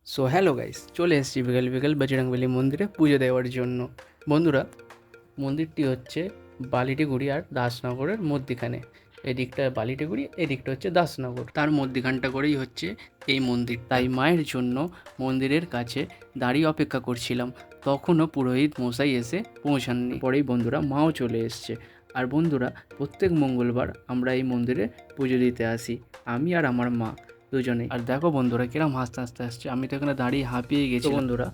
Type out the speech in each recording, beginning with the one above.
So hello guys, চলে এসেছি বিকেল বিকেল বজরংবলী মন্দিরে পুজো দেওয়ার জন্য। বন্ধুরা, মন্দিরটি হচ্ছে বালিটিগুড়ি আর দাসনগরের মধ্যিখানে। এদিকটা বালিটিগুড়ি, এদিকটা হচ্ছে দাসনগর, তার মধ্যিখানটা করেই হচ্ছে এই মন্দির। তাই মায়ের জন্য মন্দিরের কাছে দাঁড়িয়ে অপেক্ষা করছিলাম, তখনও পুরোহিত মশাই এসে পৌঁছাননি। পরেই বন্ধুরা মাও চলে এসছে। আর বন্ধুরা, প্রত্যেক মঙ্গলবার আমরা এই মন্দিরে পুজো দিতে আসি, আমি আর আমার মা দুজনেই। আর দেখো বন্ধুরা, কিরম হাসতে হাসতে আসছে, আমি তো এখানে দাঁড়িয়ে হাঁপিয়ে গেছি। বন্ধুরা,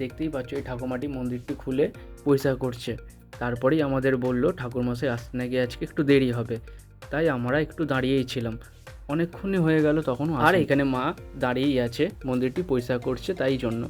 দেখতেই পাচ্ছ এই ঠাকুমাটি মন্দিরটি খুলে পরিষ্কার করছে। তারপরেই আমাদের বলল ঠাকুরমশাই আসতে নাকি আজকে একটু দেরি হবে, তাই আমরা একটু দাঁড়িয়েই ছিলাম। অনেকক্ষণই হয়ে গেল তখনও, আর এখানে মা দাঁড়িয়েই আছে, মন্দিরটি পরিষ্কার করছে তাই জন্য।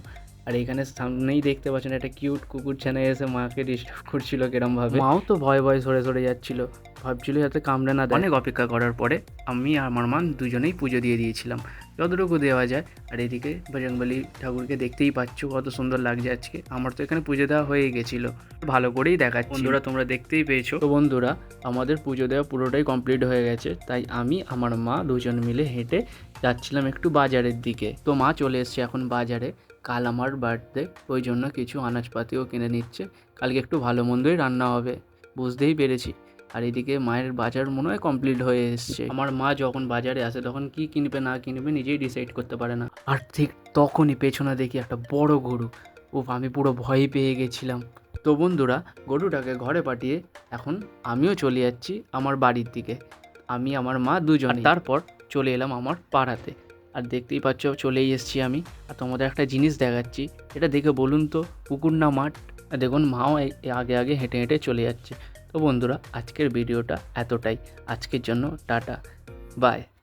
আর এখানে সামনেই দেখতে পাচ্ছেন একটা কিউট কুকুর ছানা এসে মাকে ডিস্টার্ব করছিল কিরমভাবে। মাও তো ভয়ে ভয়ে সরে সরে যাচ্ছিল, ভাবছিল যাতে কামড়ে না দেয়। অনেক অপেক্ষা করার পরে আমি আর আমার মা দুজনেই পুজো দিয়ে দিয়েছিলাম, যতটুকু দেওয়া যায়। আর এদিকে বজরংবলী ঠাকুরকে দেখতেই পাচ্ছ কত সুন্দর লাগছে আজকে। আমার তো এখানে পুজো দেওয়া হয়ে গেছিলো, ভালো করেই দেখাচ্ছি। বন্ধুরা, তোমরা দেখতেই পেয়েছো। তো বন্ধুরা, আমাদের পুজো দেওয়া পুরোটাই কমপ্লিট হয়ে গেছে, তাই আমি আমার মা দুজন মিলে হেঁটে যাচ্ছিলাম একটু বাজারের দিকে। তো মা চলে এসছে এখন বাজারে, কাল আমার বার্থডে, ওই জন্য কিছু আনাজপাতিও কিনে নিচ্ছে। কালকে একটু ভালো মন্দই রান্না হবে, বুঝতেই পেরেছি। আর এদিকে মায়ের বাজার মনে হয় কমপ্লিট হয়ে এসছে। আমার মা যখন বাজারে আসে তখন কি কিনবে না কিনবে নিজেই ডিসাইড করতে পারে না। আর ঠিক তখনই পেছনে দেখি একটা বড় গরু। আমি পুরো ভয় পেয়ে গেছিলাম। তো বন্ধুরা, গরুটাকে ঘরে পাঠিয়ে এখন আমিও চলে যাচ্ছি আমার বাড়ির দিকে, আমি আমার মা দুজনে। তারপর চলে এলাম আমার পাড়াতে। আর দেখতেই পাচ্ছ চলেই এসেছি আমি। আর তোমাদের একটা জিনিস দেখাচ্ছি, এটা দেখে বলুন তো পুকুর না মাঠ? আর দেখুন মাও আগে আগে হেঁটে হেঁটে চলে যাচ্ছে। তো বন্ধুরা, আজকের ভিডিওটা এতটাই। আজকের জন্য টাটা, বাই।